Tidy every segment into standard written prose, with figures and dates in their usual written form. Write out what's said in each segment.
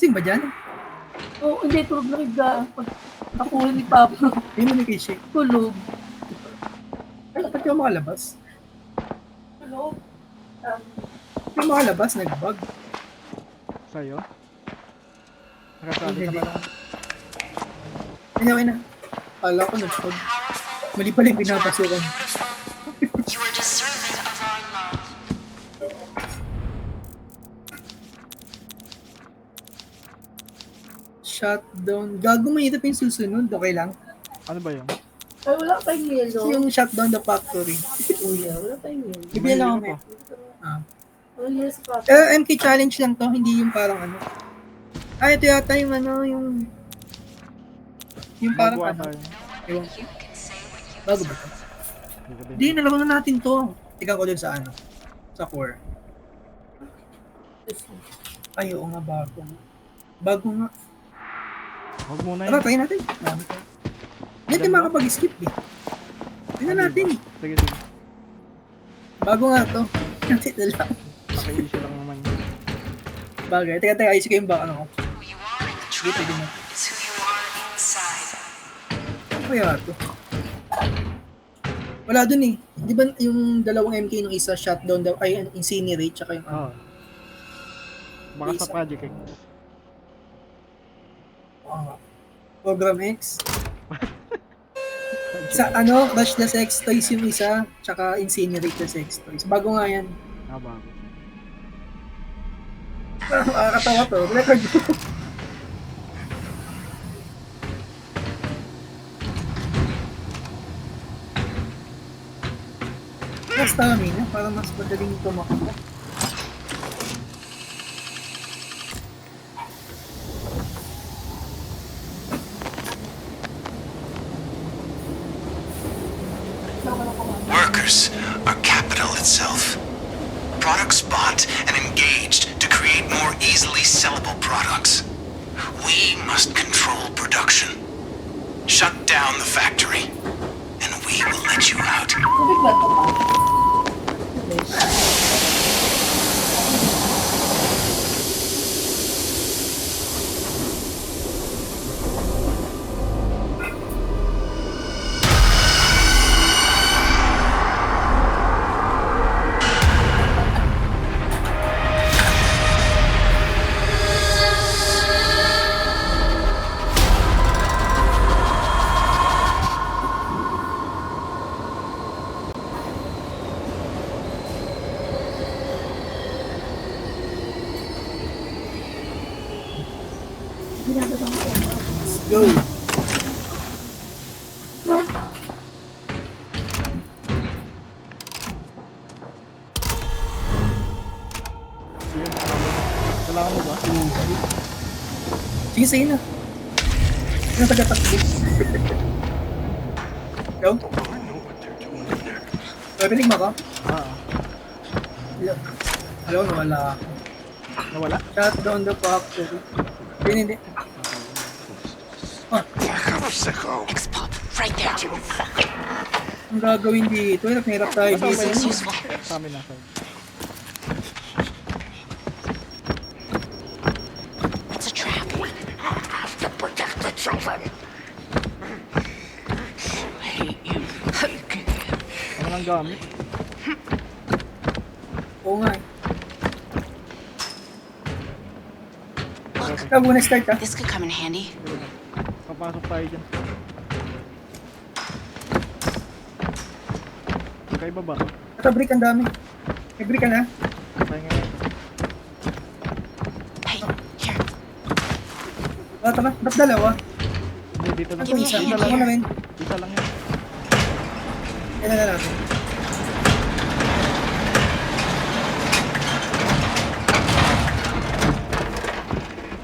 Sing ba dyan? Oo, hindi, tulog na higa. Pag nakuha ni Papa, Hindi mo nag-shake. tulog. Ay, ba't ka makalabas? Tulog? Yung makalabas, nag-bug. Sa'yo? Nakasali ka na lang. Okay na. Kala ko nag-bug. Mali pala yung pinapasukan. You are deserving of our love. Shutdown. Gago, mahirap yung susunod. Okay lang. Ano ba yun? Ay, wala tayong yelo. Yung shutdown the factory. Kuya, wala tayong yelo. Bibigyan lang May kami. yelo Ah. Wala yelo sa Papa. MK challenge lang to, hindi yung parang ano. Ah, ito yata yung ano, yung parang Magawa ano. tayo. Ewan. Bago ba to? Hindi ko din. Hindi, nalaro na natin to. Tingnan ko dun sa ano. Sa core. Ay, oo nga, bago. Bago nga. Huwag muna Tara, yun. try natin. Hindi tayo makapag-skip eh. Tingnan natin eh. Sige, sige. Bago nga to. Natin na lang. Paki-issue lang naman yun. Bagay. Teka, ayos ko yung baka ano ko. Who you are in the Hindi, pwede tribe na. is who you are inside. Ano kaya to? Wala dun eh. Di ba yung dalawang MK nung isa, shutdown daw, ay incinerate, tsaka yung ano. Oo. Baka sa Isa. Project X. Program X. Sa ano, Crush the Sex Toys yung isa, tsaka Incinerate the Sex Toys. Bago nga yan. Ah, bago. Katawa to. Record ko. Mas stamina, para mas madaling tumakbo. Workers are capital itself. Products bought and engaged to create more easily sellable products. We must control production. Shut down the factory, and we will let you out. Tubig ba ito pa? Go! Yun. Kailangan mo ba? Sige, sige na. Ano taga-takbo? Go? Pwede mo ko? Ah, Alam mo, wala ako. nawala? Shutdown the factory. Hindi. X-pop, right there. Ang gagawin dito, hirap tayo Nasa dito. ba yun? useful. Sa amin nasa. It's a trap. Ano nang gamit? Oo nga eh. Look, Ikaw muna start ka. this could come in handy. Papasok tayo dyan. Kaya baba. Ito, brick ang dami. May brick ka na. Tayo ngayon. Hey, here. Tara, ba't dalawa? Hindi, dito na. Ito isa. Give me a Ako na rin. Isa lang yan. Yan na natin.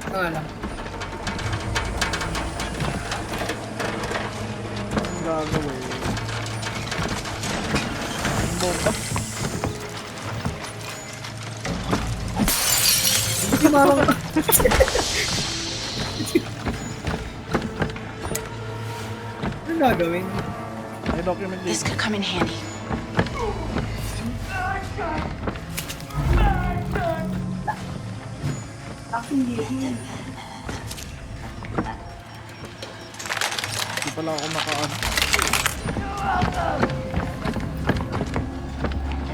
Ito nga lang. Ang gagawin. Ang bomba. Hindi marang... Ano gagawin? May document This dito. could come in handy. Hindi. Di pala ako nakaan.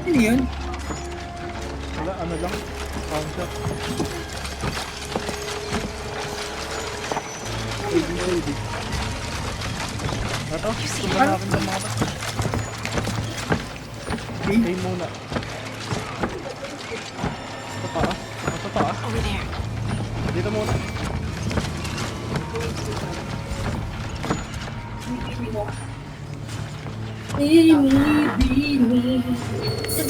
Ano yun? Wala, ano lang. Pound shot. AD. Ito, tumba na akin sa mga bata. Okay. Aim muna. Sa taas. Sa taas. Over there. Dito muna. Bini.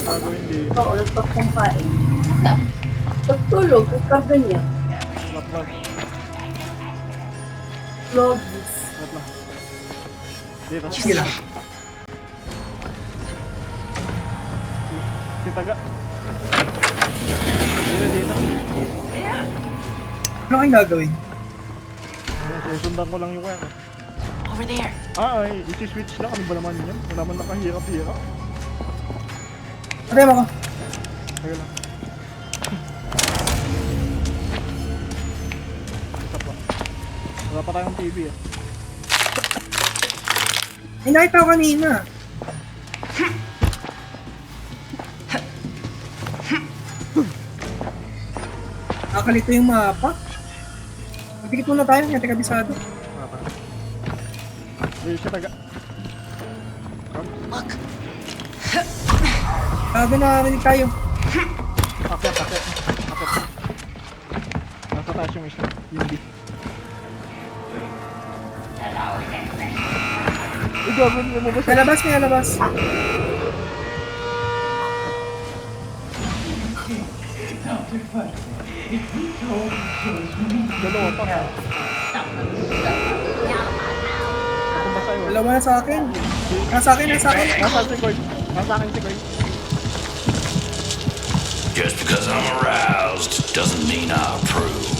Gagawin din. Oo, nagpapangkain. Pagtulog, pagkaga niya. Lap lang. Lobbies. Lap lang. Dito. Sige lang. Si Taga. Dito. Ano kayong gagawin? Susundan ko lang yung wire. Over there. Ay, isi-switch lang. Ano ba naman yun? Wala man nakahirap-hirap. Patay mo ako. Sige lang. Isa pa. Wala pa tayong TV eh. May nakita ko kanina. Nakakalito yung mapa. Magtikit muna tayo, hindi kabisado. Wala pa. Dito siya Taga. Look. Bago nakakarinig tayo. Akit. Nasa taas yung isa. Hindi. Gagawin mo ba siya? Nalabas, may nalabas. Dalawa pa. Ako ba sa'yo? Dalawa na sa akin. Nasa akin, nasa akin. Nasa si Gord. Nasa akin si Gord. Just because I'm aroused doesn't mean I approve.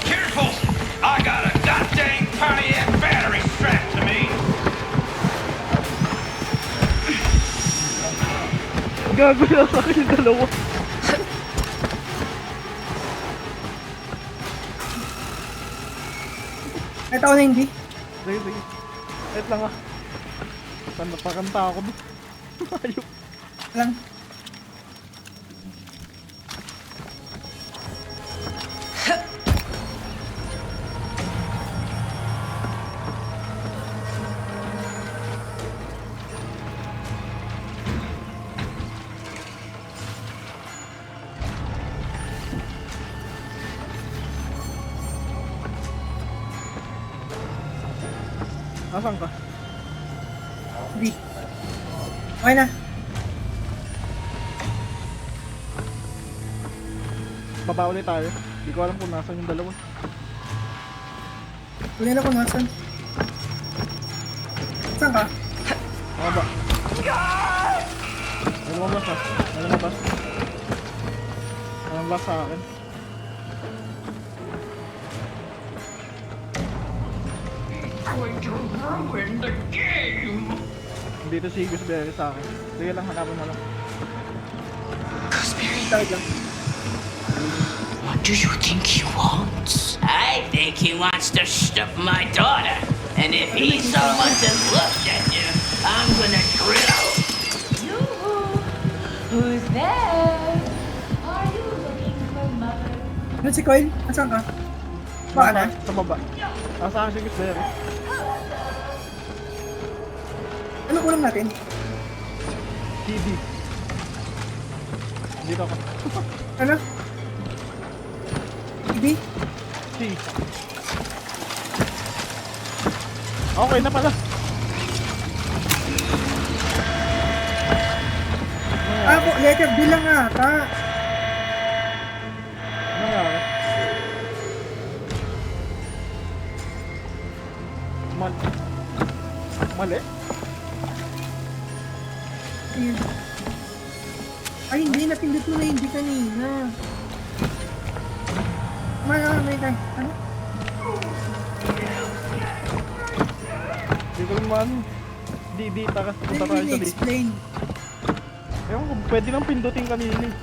Careful! I got a goddamn Pontiac battery strapped to me. Gago na sa akin yung dalawa. Ito ako na hindi. Sige. Wait lang ah. Saan napakanta ako doon? Ayok. Lang. Nasaan ka? Hindi. Okay na. Baba ulit tayo. Hindi ko alam kung nasan yung dalawa. Kunin ako nasan. Saan ka? Baba. May lumabas ah. May lumabas. May lumabas sa akin. Dito si Gooseberry sa akin. Sige lang, hanapin mo lang. Gooseberry. Tawag lang. What do you think he wants? I think he wants to stuff my daughter. And if he's someone to look at you, I'm gonna drill. Who's there? Are you looking for mother? Ano si Coil? Nasaan ka? Baka na? Sa baba. Nasa akin si Gooseberry. Ano kulang natin? TV. Dito ako. Ano? Hindi? C. Okay na pala. Ako, letter B lang ata. Ano nangyari? Mali? Ayun. Ay, hindi. Napindot mo na hindi kanina. May tayo. Ano? Hindi ko naman. Di, tara. Punta tayo Hindi sa D. explain. Ewan ko, pwede nang pindutin kanina eh.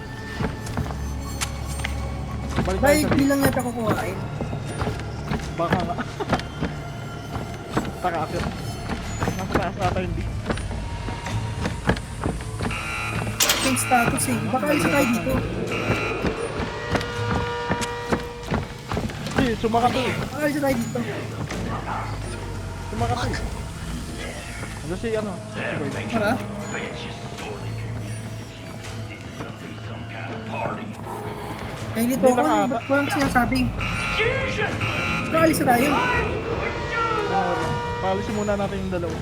Balik tayo Dahil sa bilang yata kukuhain. baka nga. Taka akit. Nasa taas ata hindi. Yung status eh. Baka isa tayo dito. Hindi, sumakat to eh. Baka isa tayo dito. Sumakat to eh. Ano si ano? Si Boy. Para? Kaya dito ako, ba't ko lang sinasabing? Baka isa tayo. Paalisin muna natin yung dalawa.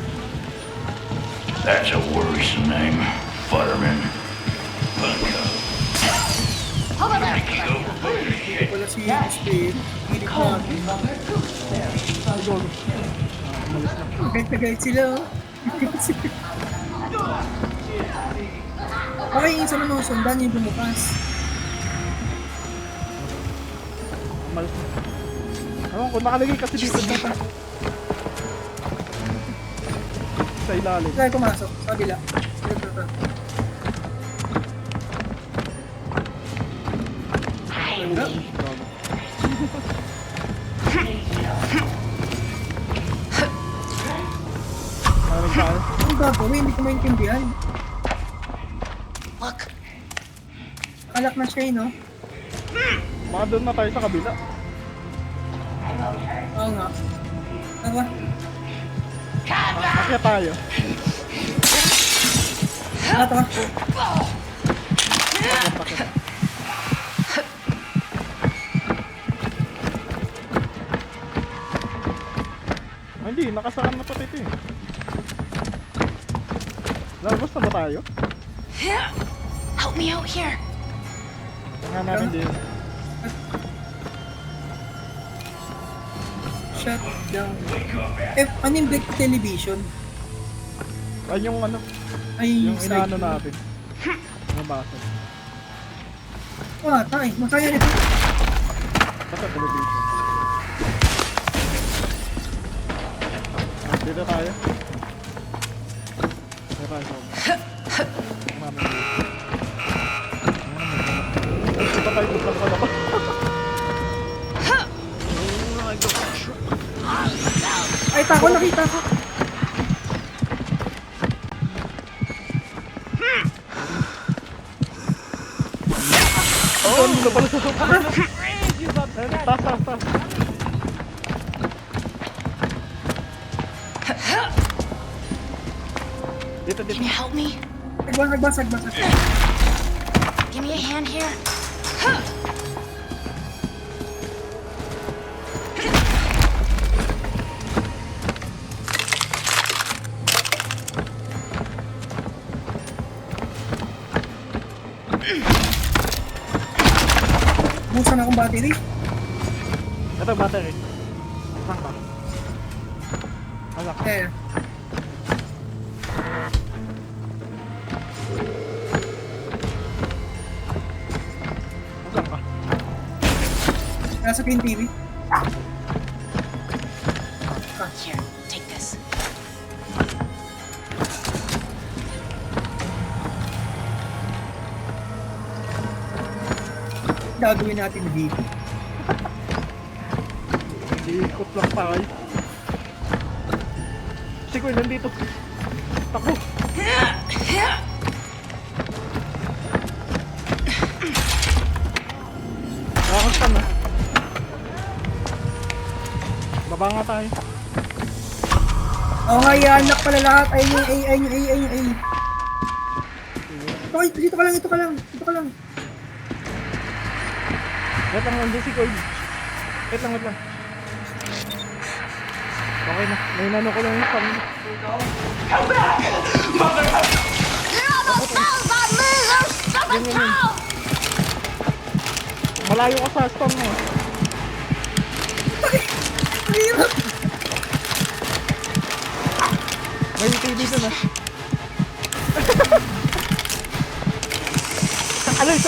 That's a worrisome name. Futterman. Wala si Spirit. Hilit natin. Siguro. Kahit na kahit sila oh. Okay, yung isa naman sundan yung bumukas. Malis na. Ewan ko, nakalagay kasi dito na. Sa ilalim. Try pumasok, sa kabila. Ito. Maraming saan? Ang gagawin, hindi ko maintindihan. Look, Alak na siya eh, no? Baka doon na tayo sa kabila. Oo nga. Tara. Akya tayo. Tara. Ah, hindi, nakasaan na pati ito eh. Lalabas na ba tayo? help me out here. Nga namin din. Shut down. Ano yung break television? Ay, yung ano, Ay, yung inaano natin. Nabasa. Wala tayo. Masaya nito. Basta television. Ah, dito tayo. Dito tayo. Namin dito. Dito tayo dito sa labas. Ay, tako, nakita ko. Oh, dito pala sa sopa. Tas. Dito. Can you help me? Nagbas. Give me a hand here. Busan akong battery. Ito battery. Saan ka? Alak. Eh. Saan ka? Nasa Green TV. Here, take this. Gagawin natin dito. Ikot lang tayo. Si Kuya nandito. Tako. Nakakastan na. Baba nga tayo. Oo nga, ianak pala lahat. Ayun yung A. Okay, dito ka lang. Wait lang, nandun si Kuya. Wait lang. Okay na. May nano ko lang yung family. Yun. Malayo ka sa storm mo. Hirap. May TV doon ah. Alis!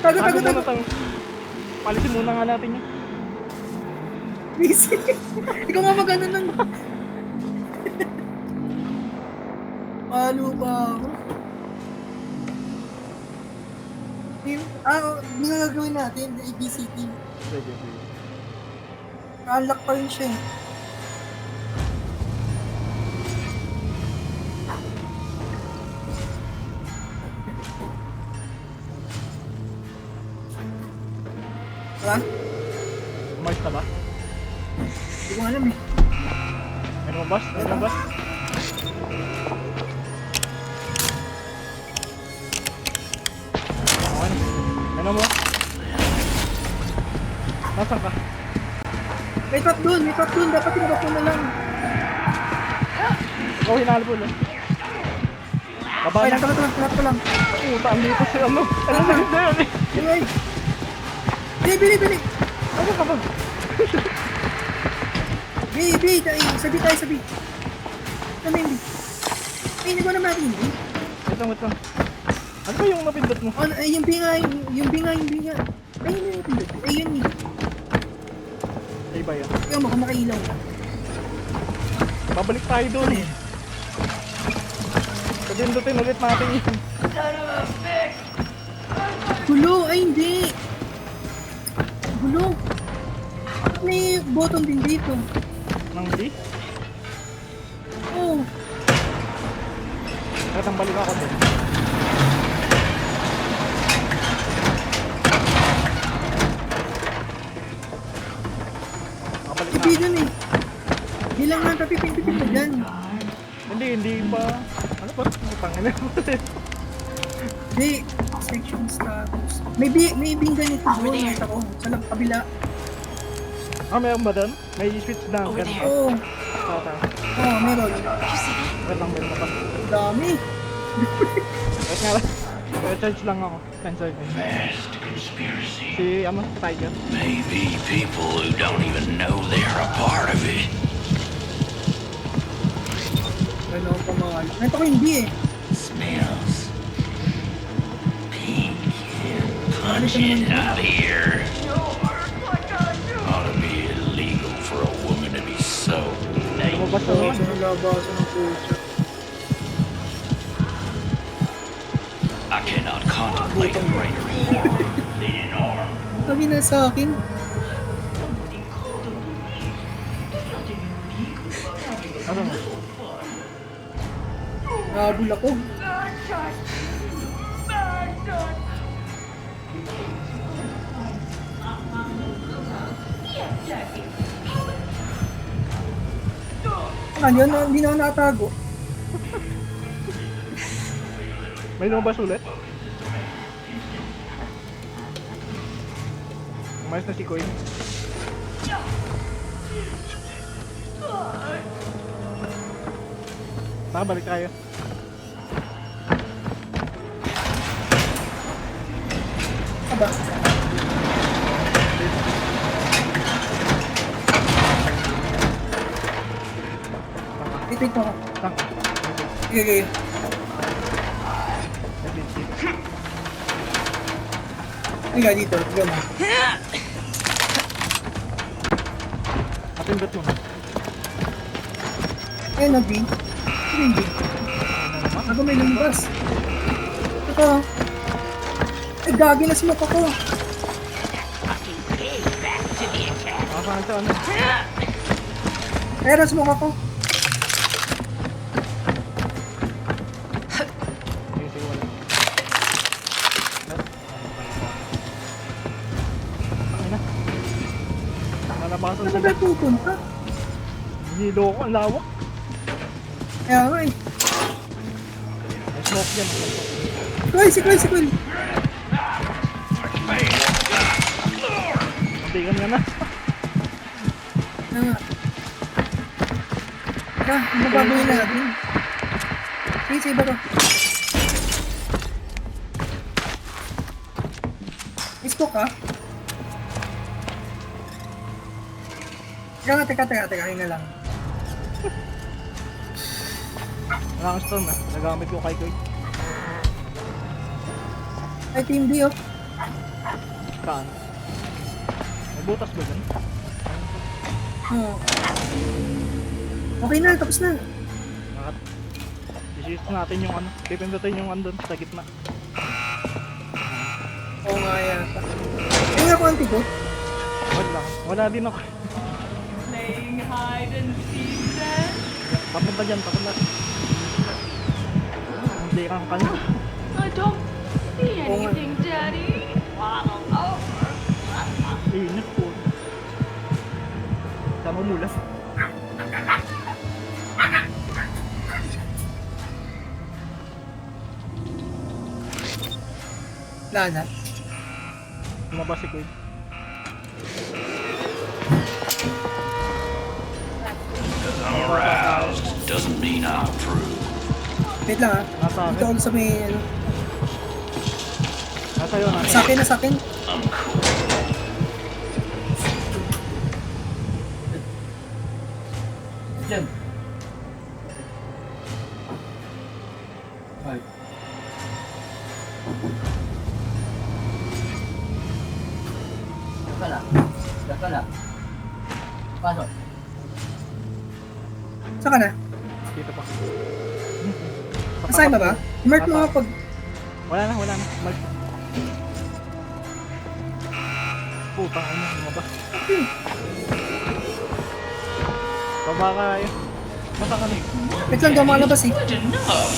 Tago. Palisin muna nga natin yun. Busy. Ikaw nga mag-ano nun. Palo pa ako. Hindi nga gagawin natin, the ABCT. Sige, sige. Naka-unlock pa rin siya eh. Ha? Umayos na ba? Hindi ko alam eh. May lumabas? May lumabas? Okay na. Ano mo? Nasaan ka? May trap doon, may trap doon. Dapat tinabak mo na lang. Ikaw hinalbol eh. Baba Okay na. lang, trap ko lang. Puta, andito si ano. Ano na yun na yun eh. Anyway. Bili. Ano ka ba? Bili, sabi tayo, sabi. Ano hindi? Hindi ko naman natin hindi. Wait lang. Ano ba yung napindot mo? Ay, yung binga. Ay, yun yung napindot. Ay, yun eh. Ay ba yan? Yung mukhang nakailaw. Babalik tayo doon eh. Pindutin ulit natin yun. Gulo, ay hindi. Gulo. May button din dito. Nang di? Oh, At ang balik ako doon. Nakabalik na. hindi dun eh. Hindi lang nga tapipin mo dyan. Hindi pa. Ano ba? Putangin na mo. Hindi. Section status. May binga nito doon. Nakita ko. Sa lang kabila. Meron ba doon? May switch na. Ganun. Oo. Tata. Meron. Wait lang, meron na pa. Ang dami. Wait nga lang. Charge lang ako. Cancel ko. Vast conspiracy. Si, Tiger. Maybe people who don't even know they're a part of it. Ano pa mga. Nakita ko hindi eh. Smells pink and pungent out here. Ought to be illegal for a woman to be so naked. Lumabas na Oo, naman. sa labasan ng puso. I cannot contemplate a greater horror than an arm. Sabi na sa akin. Ano mo? Nakabul ako. Ano yun? Hindi na ako nakatago. May lumabas ulit? Umayos na si Koy. Balik tayo. Aba. Itik mo ako. Tang. Sige. Ay, dito. Tignan mo. Napindot mo. Ayun na, B. Ano yung B? Ako may lumabas. Ito. Ay, gagi na smoke ako. Saan sa ano? Ay, na smoke ako. Sige, sige, wala. Ay na. Nalabasan Ano sila. ba pupunta? Hilo ko, ang lawak. Kaya nga eh. May smoke yan. Si Kuy. Mabigan nga na. Ano nga. Ano gagawin natin? Sige, sa iba to. Isko ka? Teka, hinga lang. Wala kang storm eh. Nagamit ko kay Koy. Ay, Team D oh. Saan? May butas ba dyan? Oo. Okay na, tapos na. Use natin yung ano. Pipindutin yung andun sa gitna. Oo nga yata. Kaya ako antidote. Wala din ako. Playing hide and seek then? Papunta dyan, papunta. Hindi kang kanya. I don't see anything, Daddy. Init po. Sama mula. Wala na. Lumabas si Queen. Aroused doesn't mean I approve. Wait lang ha. Nasa Dito akin. ako sa may ano. Nasa yun, nasa. Sa akin na sa akin. I'm cool. Diyan. Saka na. Pasok. Saan ka na? Dito pa. Asahin ba ba? Mark mo nga pag... Wala na. Mark. Putang ina, lumabas. Baba ka yun. Basta ka na. Wait lang, dumalabas eh. Good enough.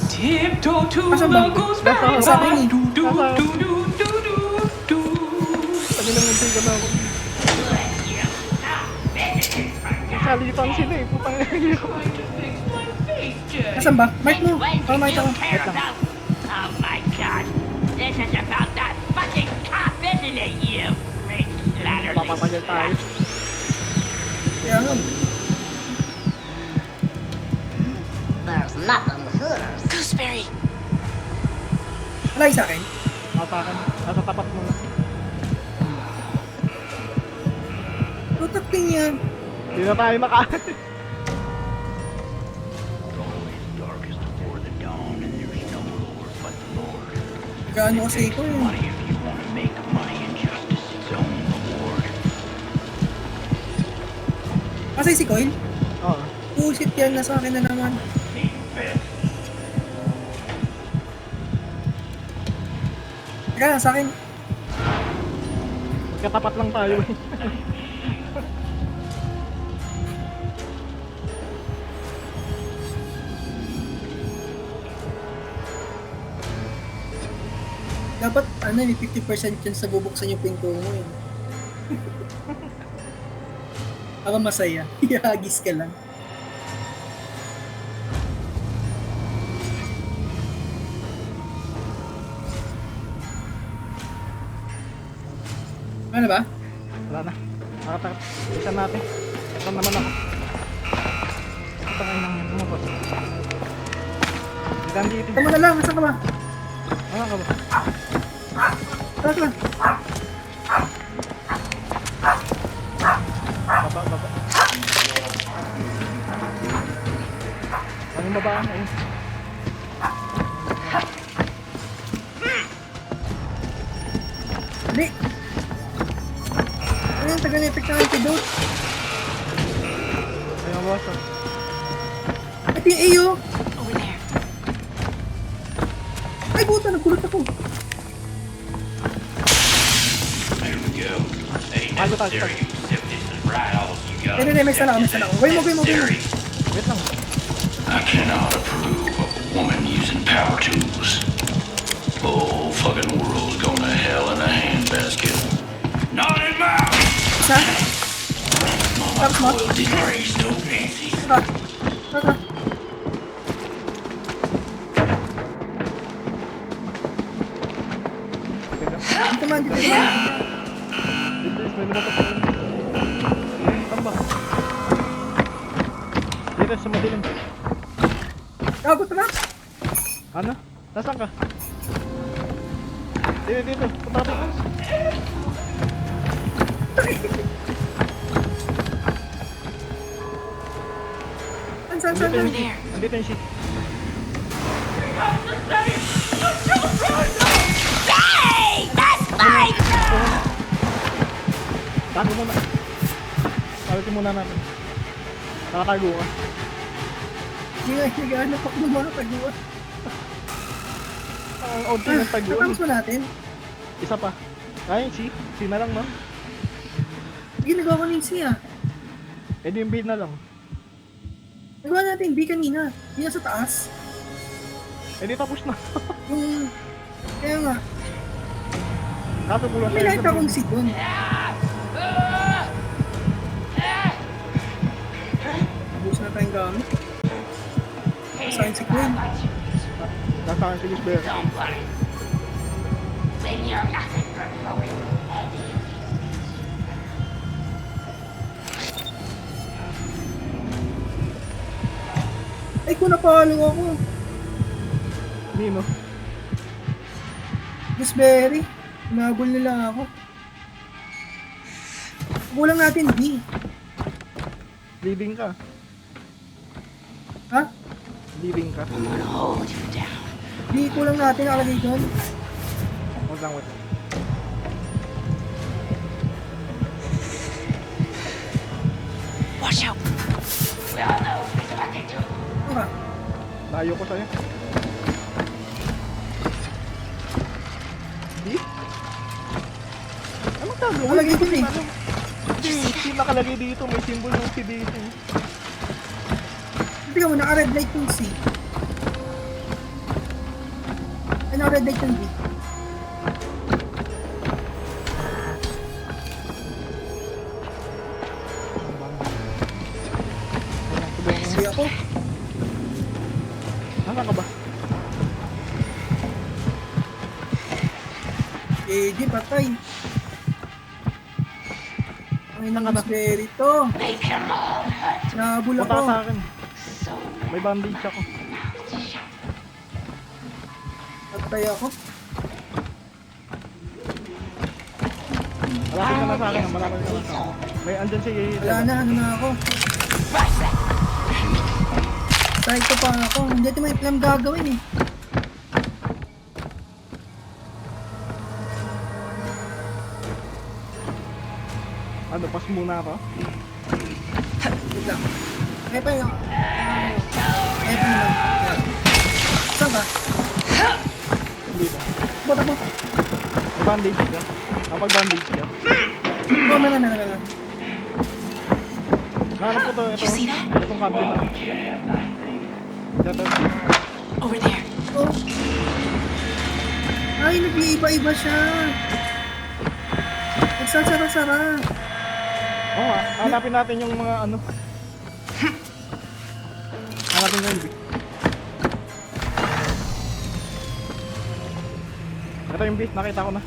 Tiptoe to Asan the ba? ghost Nasa berry sa akin eh. do do do do do do do. Sabi lang yung tiga na ako. Salitan sila eh. Putang ina. Trying to fix my face, Daddy. Asan ba? Mark mo. What Para do makita you ko. care about? Oh my God! This is about that fucking cop, isn't it, you freak Latterly? Papatagal tayo. Kaya nga. There's nothing here. Gooseberry. Wala yung sa akin. Nasa akin. Nasa tapat mo na. Tutak din yan. Hindi na tayo makain. Darkest before the dawn, and there's no Lord but the Lord. Gaano kasi ko eh. Money if you want to make money, and justice its own reward. Kasi si Coil? Oo. Bullshit yan, nasa akin na naman. Teka lang, sa akin. Magkatapat lang tayo eh. Dapat, ano, may 50% chance na bubuksan yung pinto mo eh. Ako masaya. Ihagis ka lang. Ano ba? Wala na. Nakatakot. Isa natin. Ito naman ako. Ito ngayon lang yun. Lumabas. Ilan dito. Tama na lang, nasa ka ba? Ano ka ba? Tara ka lang. Baba. Ano yung babaan? Ayun. Hindi. Ano yung taga-effect ng antidote? Ayun, boss. Oh. Ito yung AO. Over there. Ay, buta, nagkulot ako. There we go. Ain't Tago. necessary, except this is right all you got. Hindi, may sala ako. Gawin mo. Necessary. Wait lang. I cannot approve of a woman using power tools. The whole fucking world's going to hell in a handbasket. Not in my Isa. Mama Tapos mo. coiled in raised no Nancy. Tara. Dito man, dito man. Bilis, may lumabas ako. Tamba. Dito sa madilim. Gago, tara. Ano? Nasaan ka? Dito. Punta ka dito. Saan? Over there. Andito yung shit. Hey! That's mine! Tago muna. Tago muna natin. Nakatago ka. Hindi nga, naghahanap ako ng mga taguan. Ang onti ng taguan. Natapos mo natin. Isa pa. Ay, si na lang, no? Hindi, nagawa ko ng C ah. Eh di yung B na lang. Nagawa natin B kanina. Hindi na sa taas. Eh di tapos na. Yung... Kaya nga, Kaso kulang may tayo nakita sa akong B. C dun. Bus na tayong gamit. Saan si Queen? Nasa akin si Miss Bear. Don't worry. When you're nothing but broken. Ay, kung napalo ako. Nino. Miss Berry. Nabol nila ako. Kulang natin D. Leading ka. Ha? Leading ka. I'm gonna hold you down. D, kulang natin nakalagay doon. Wag lang, wait. Watch out. We all know who's about to do. Ano ka? Layo ko sa'yo. Di? Anong talo? Nakalagay dun eh. Hindi nakalagay dito. May symbol yung C dito. Hindi ka mo, naka-red light yung C. Ay, naka-red light yung D. Hindi ako. Nasaan ka ba? Eh, di patay. Ang inang Miss Berry to. Make them all hurt. Nabul Punta ako. ka sa akin. So May bandage ako. Patay ako. Malapit ka na sa akin. Malapit ka na sa akin. May andyan si... Wala na, ano na ako. rush that. Kahit ko pa ako. Hindi ito may plan gagawin eh. Ano, pas muna ako? Wait lang. Kaya pa yun. Kaya pa naman. Yan. Saan ka? Dito. Bata mo. May bandage ka. Kapag bandage ka. Oh, meron na, meron na. Nahanap ko to. Ito. You see that? Itong cable na. Ito. Over there. Oh. Ay, nag-iiba-iba siya. Nagsasara-sara. Oo nga. Hanapin natin yung mga ano. Hanapin ko yung B. Ito yung B. Nakita ko na.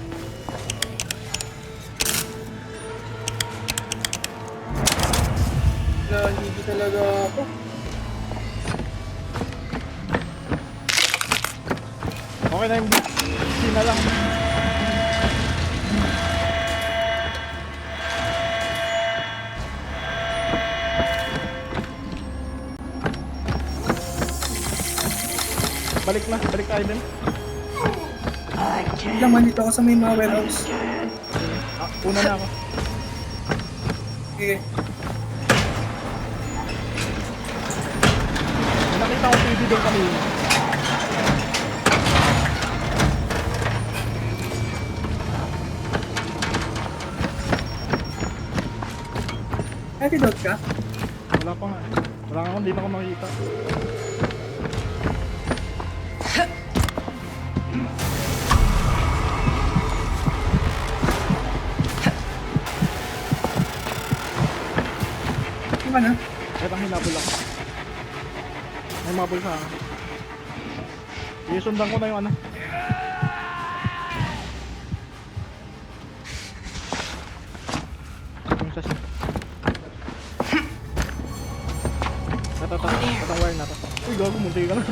Hindi talaga ako. Okay na yung B. C na lang. Balik na. Balik tayo din. Laman dito ako sa may mga warehouse. Una na ako. Okay. May nakita ko TV doon kanina. Antidote ka? Wala pa nga. Wala nga, hindi na ako makikita. Ano ka na? Eto, hinabol ako. May mabol sa akin. Isundan ko na yung ano. Yung sa Itong wire na to. Uy, gago, munti ka na.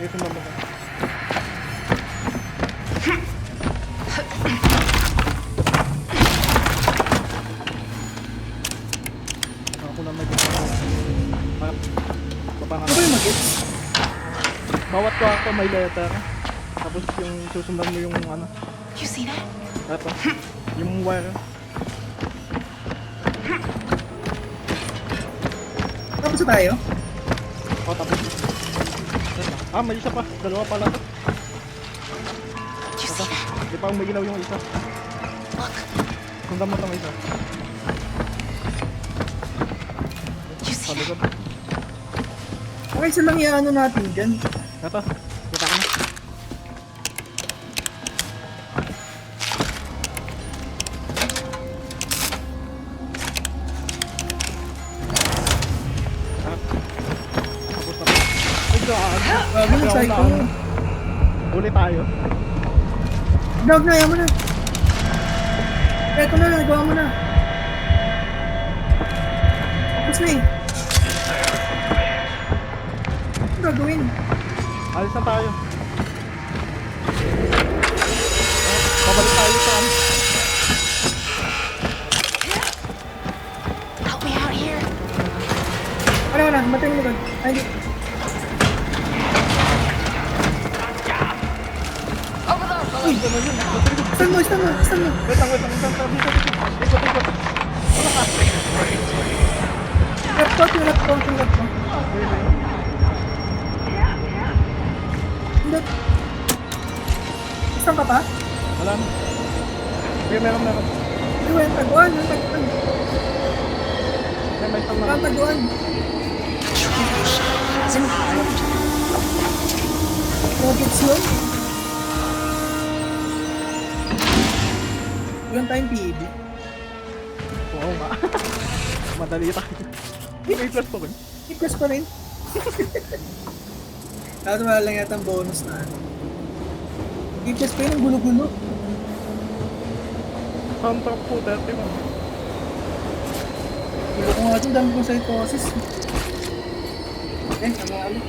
Isundan mo ka. Ako na may Ano ba yung mag-gets? bawat kwarto may letter. Tapos yung susundan mo yung ano. You see that? Ito. Yung wire. Tapos na tayo? Oh, tapos. Ah, may isa pa. Dalawa pala to. You see that? Di pa umiilaw yung isa. Look. Sundan mo itong isa. You Sa see that? likod. Okay, isa lang iaano natin dyan. Ito. Kita ko na. Tapos na po. Ay, gaano. Bago na, psycho. Uli tayo. Dog na, ayaw mo na. Eto na, gawa mo na. Tapos na eh. Ano gagawin? Alis na tayo. Babalik tayo sa ano. Help me out here. Ano na, matay mo na. Ay, hindi. Uy, saan mo, saan mo, saan mo? Wait lang. Dito. Ikot. Left ko, left ko. Hindi. Isang ka pa? Wala na. Okay, meron. Hindi, walang taguan. May isang na. Walang taguan. Rockets yun? Walang tayong PED. Oo nga. Madali tayo. May plus pa rin. Ikas pa rin. Tapos wala lang yata ang bonus na ano. Ikas pa rin ang gulo-gulo. Soundtrack po, 30 mo. Gulo ko nga ito, dami ko psychosis. Nanalo.